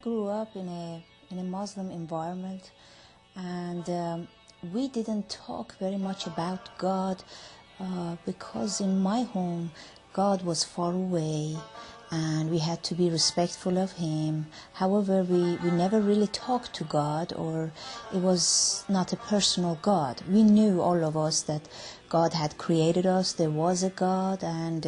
grew up in a Muslim environment, and we didn't talk very much about God because in my home God was far away and we had to be respectful of Him. However, we never really talked to God, or it was not a personal God. We knew, all of us, that God had created us, there was a God, and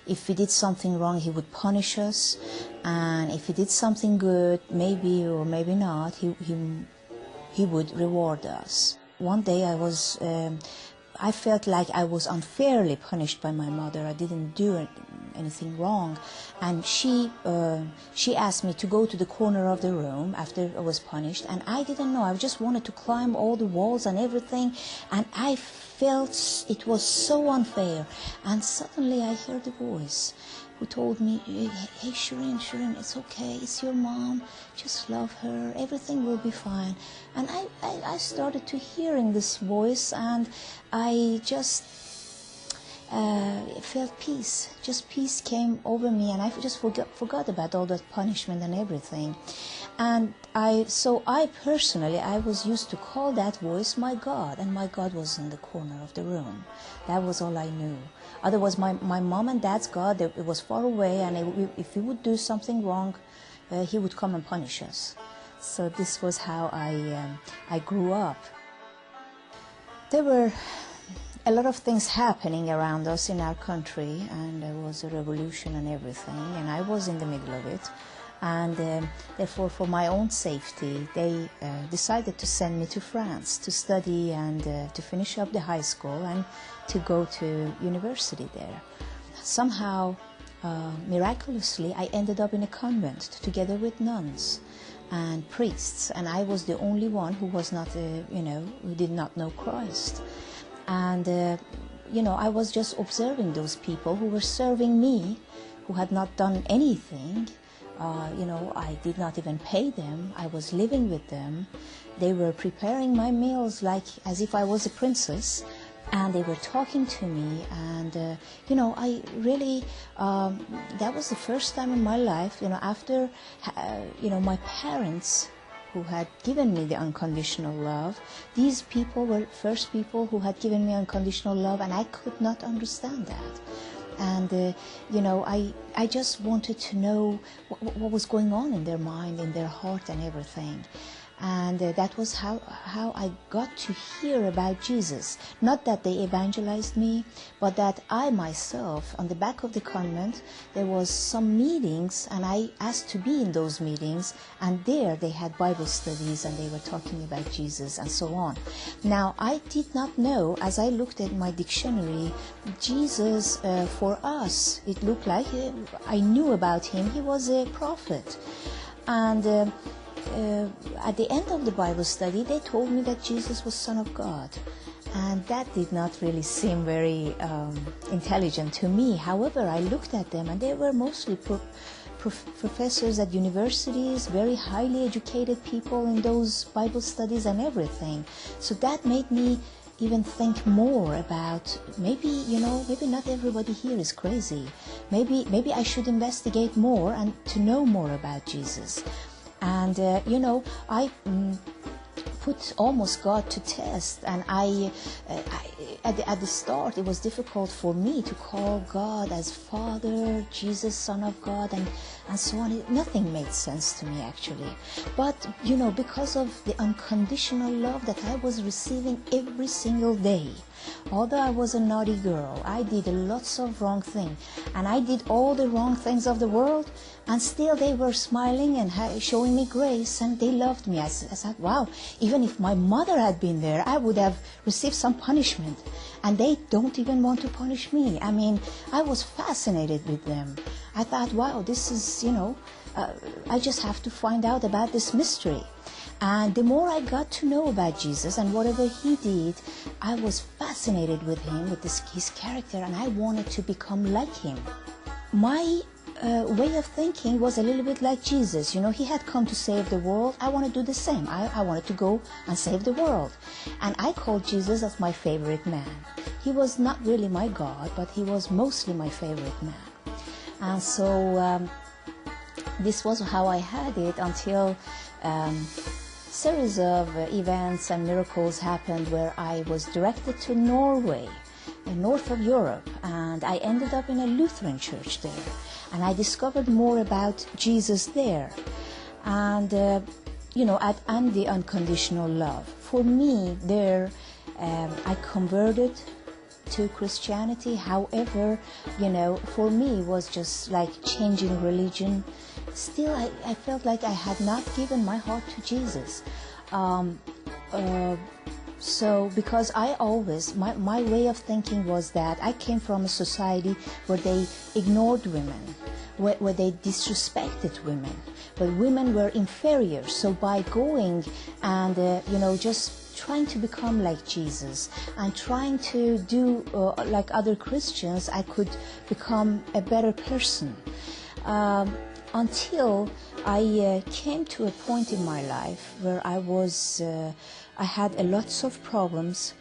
if we did something wrong, He would punish us, and if we did something good, maybe or maybe not, He would reward us. One day I felt like I was unfairly punished by my mother. I didn't do anything wrong, and she asked me to go to the corner of the room after I was punished, and I didn't know. I just wanted to climb all the walls and everything, and I felt it was so unfair. And suddenly I heard a voice who told me, "Hey, Shireen, it's okay. It's your mom. Just love her. Everything will be fine." And I started to hearing this voice, and I just felt peace. Just peace came over me, and I just forgot about all that punishment and everything. And I personally was used to call that voice my God, and my God was in the corner of the room. That was all I knew. Otherwise, my mom and dad's God, it was far away, and if we would do something wrong, He would come and punish us. So this was how I grew up. There were a lot of things happening around us in our country, and there was a revolution and everything, and I was in the middle of it. And therefore, for my own safety, they decided to send me to France to study and to finish up the high school and to go to university there. Somehow, miraculously, I ended up in a convent together with nuns and priests, and I was the only one who was not, who did not know Christ. And, I was just observing those people who were serving me, who had not done anything. I did not even pay them. I was living with them. They were preparing my meals as if I was a princess, and they were talking to me. And, I really, that was the first time in my life, after, my parents who had given me the unconditional love. These people were first people who had given me unconditional love, and I could not understand that. And, I just wanted to know what was going on in their mind, in their heart and everything. And that was how I got to hear about Jesus. Not that they evangelized me, but that I myself, on the back of the convent, there was some meetings, and I asked to be in those meetings, and there they had Bible studies, and they were talking about Jesus and so on. Now, I did not know, as I looked at my dictionary, Jesus, for us, it looked like, I knew about Him, He was a prophet. And at the end of the Bible study, they told me that Jesus was Son of God. And that did not really seem very intelligent to me. However, I looked at them, and they were mostly professors at universities, very highly educated people in those Bible studies and everything. So that made me even think more about maybe not everybody here is crazy. Maybe I should investigate more and to know more about Jesus. And, I put almost God to test, and at the start it was difficult for me to call God as Father, Jesus, Son of God, and so on. Nothing made sense to me, actually. But, because of the unconditional love that I was receiving every single day, although I was a naughty girl, I did lots of wrong things, and I did all the wrong things of the world, and still they were smiling and showing me grace, and they loved me. I said, wow, even if my mother had been there, I would have received some punishment, and they don't even want to punish me. I mean, I was fascinated with them. I thought, wow, this is, I just have to find out about this mystery. And the more I got to know about Jesus and whatever He did, I was fascinated with Him, with His character, and I wanted to become like Him. My way of thinking was a little bit like Jesus. He had come to save the world. I want to do the same. I wanted to go and save the world. And I called Jesus as my favorite man. He was not really my God, but He was mostly my favorite man. And so this was how I had it until series of events and miracles happened where I was directed to Norway, in north of Europe, and I ended up in a Lutheran church there, and I discovered more about Jesus there, and and the unconditional love. For me there, I converted to Christianity. However, for me it was just like changing religion. Still, I felt like I had not given my heart to Jesus. So because I always, my way of thinking was that I came from a society where they ignored women, where they disrespected women, but women were inferior. So by going and, just trying to become like Jesus and trying to do like other Christians, I could become a better person. Until I came to a point in my life where I had lots of problems,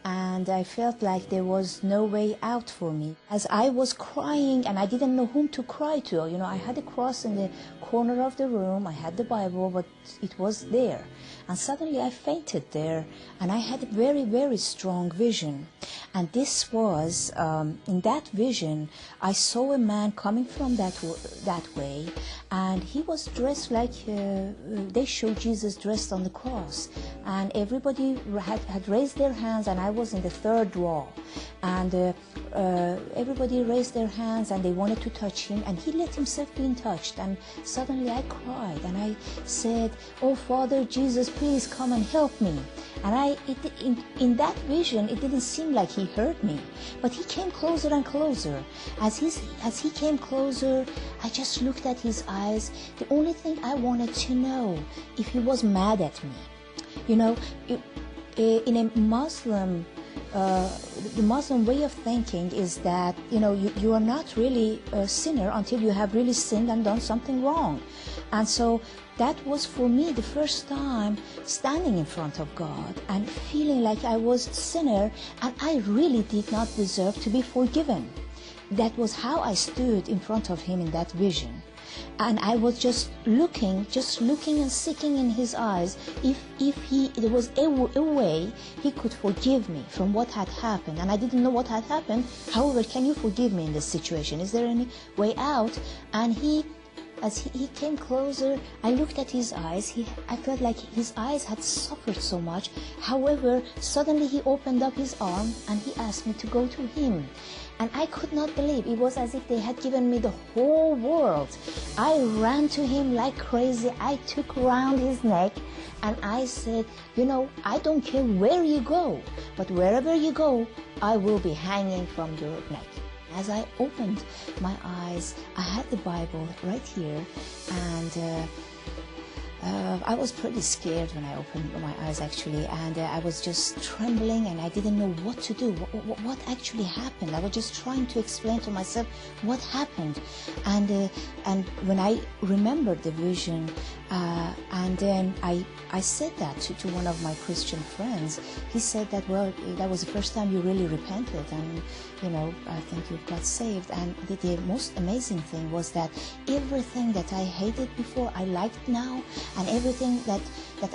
and I felt like there was no way out for me. As I was crying, and I didn't know whom to cry to, I had a cross in the corner of the room, I had the Bible, but it was there. And suddenly I fainted there, and I had a very, very strong vision. And this was, in that vision, I saw a man coming from that way, and he was dressed like, they showed Jesus dressed on the cross. And everybody had raised their hands, and I was in the third row. And everybody raised their hands, and they wanted to touch him, and he let himself be touched. And suddenly I cried, and I said, "Oh, Father Jesus, please come and help me." And in that vision, it didn't seem like he heard me, but he came closer and closer. As he came closer, I just looked at his eyes. The only thing I wanted to know, if he was mad at me. In a Muslim, the Muslim way of thinking is that, you are not really a sinner until you have really sinned and done something wrong. And so that was for me the first time standing in front of God and feeling like I was a sinner and I really did not deserve to be forgiven. That was how I stood in front of him in that vision. And I was just looking and seeking in his eyes if there was a way he could forgive me from what had happened. And I didn't know what had happened. However, can you forgive me in this situation? Is there any way out? And as he came closer, I looked at his eyes. I felt like his eyes had suffered so much. However, suddenly he opened up his arm and he asked me to go to him. And I could not believe. It was as if they had given me the whole world. I ran to him like crazy. I took around his neck and I said, I don't care where you go, but wherever you go, I will be hanging from your neck. As I opened my eyes, I had the Bible right here, and I was pretty scared when I opened my eyes, actually, and I was just trembling, and I didn't know what to do. What actually happened? I was just trying to explain to myself what happened, and when I remembered the vision, and then I said that to one of my Christian friends. He said that, well, that was the first time you really repented, and I think you got saved. And the most amazing thing was that everything that I hated before, I liked now. And everything that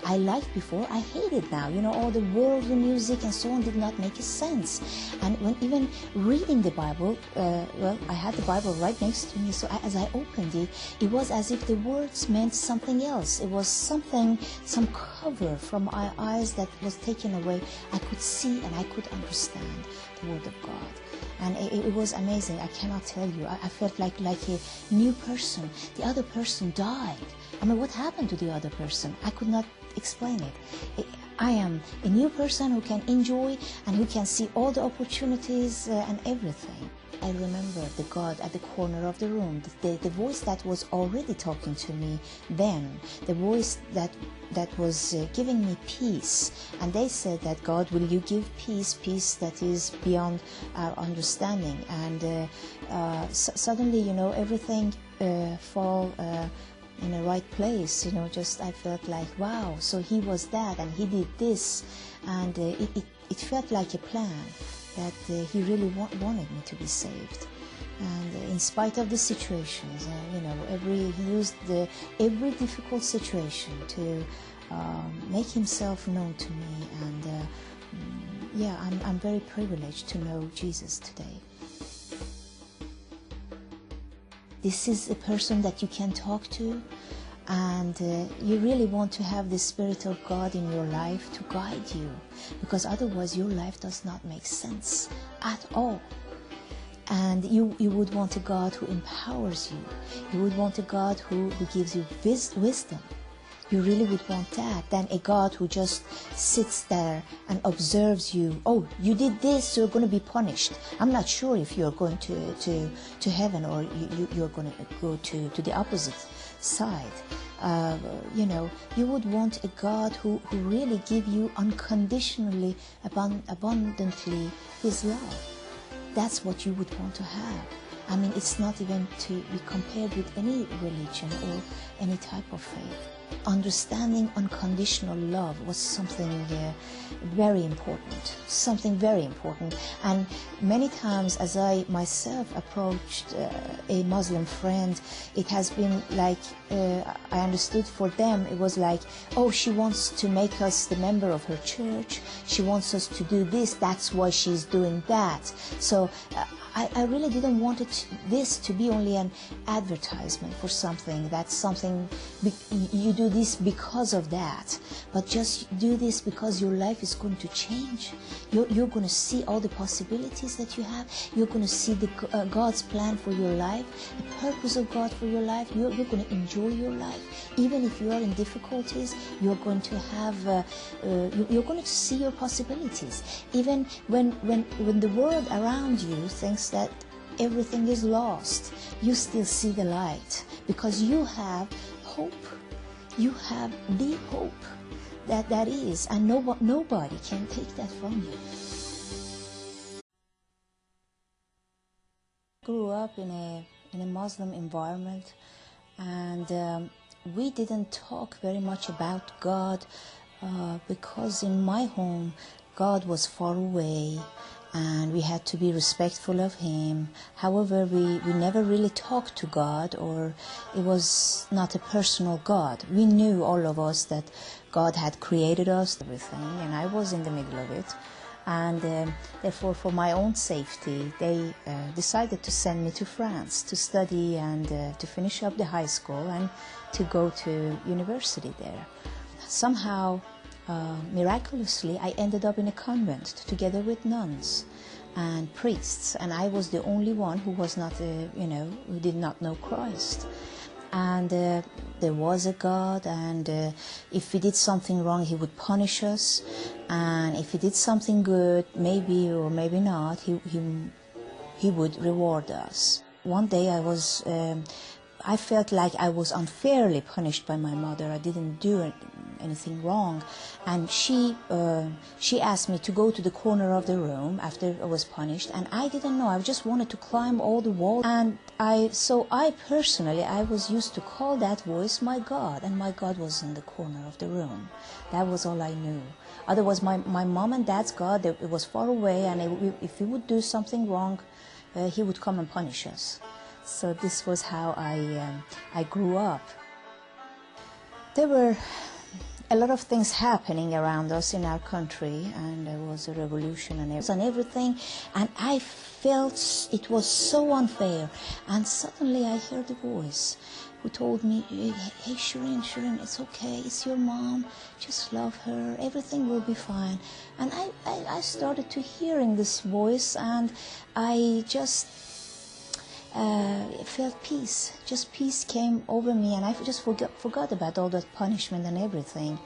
I liked before, I hated now. All the worldly music and so on did not make sense. And when even reading the Bible, I had the Bible right next to me, so as I opened it, it was as if the words meant something else. It was some cover from my eyes that was taken away. I could see and I could understand the Word of God. And it was amazing. I cannot tell you. I felt like a new person. The other person died. What happened to the other person? I could not explain it. I am a new person who can enjoy and who can see all the opportunities and everything. I remember the God at the corner of the room, the voice that was already talking to me then, the voice that was giving me peace. And they said that, God, will you give peace that is beyond our understanding? And suddenly, everything fall in the right place. Just I felt like, wow, so he was that and he did this, and it felt like a plan that he really wanted me to be saved. And in spite of the situations, he used every difficult situation to make himself known to me. And I'm very privileged to know Jesus today. This is a person that you can talk to, and you really want to have the Spirit of God in your life to guide you, because otherwise your life does not make sense at all. And you would want a God who empowers you. You would want a God who gives you wisdom. You really would want that, than a God who just sits there and observes you. Oh, you did this, so you're going to be punished. I'm not sure if you're going to heaven, or you're going to go to the opposite side. You would want a God who really give you unconditionally, abundantly His love. That's what you would want to have. I mean, it's not even to be compared with any religion or any type of faith. Understanding unconditional love was something very important, And many times as I myself approached a Muslim friend, it has been like, I understood for them, it was like, oh, she wants to make us the member of her church, she wants us to do this, that's why she's doing that. So I really didn't want this to be only an advertisement for something. That's something, you do this because of that, but just do this because your life is going to change. You're going to see all the possibilities that you have. You're going to see God's plan for your life, the purpose of God for your life. You're going to enjoy your life. Even if you are in difficulties, you're going to have, you're going to see your possibilities. Even when the world around you thinks that everything is lost, you still see the light, because you have hope. You have the hope that is, and nobody can take that from you. I grew up in a Muslim environment, and we didn't talk very much about God because in my home God was far away, and we had to be respectful of Him. However, we never really talked to God, or it was not a personal God. We knew, all of us, that God had created us, everything, and I was in the middle of it. And therefore, for my own safety, they decided to send me to France to study and to finish up the high school and to go to university there. Somehow, miraculously, I ended up in a convent together with nuns and priests, and I was the only one who was not, who did not know Christ. And there was a God, and if we did something wrong, He would punish us, and if we did something good, maybe or maybe not, He would reward us. One day I felt like I was unfairly punished by my mother. I didn't do anything wrong, and she asked me to go to the corner of the room after I was punished, and I didn't know. I just wanted to climb all the walls, and I personally was used to call that voice my God, and my God was in the corner of the room. That was all I knew. Otherwise, my mom and dad's God, it was far away, and if we would do something wrong, He would come and punish us. So this was how I grew up. There were a lot of things happening around us in our country, and there was a revolution and everything, and I felt it was so unfair. And suddenly I heard a voice who told me, hey Shireen, it's okay, it's your mom, just love her, everything will be fine. And I started to hearing this voice, and I just felt peace. Just peace came over me, and I just forgot about all that punishment and everything.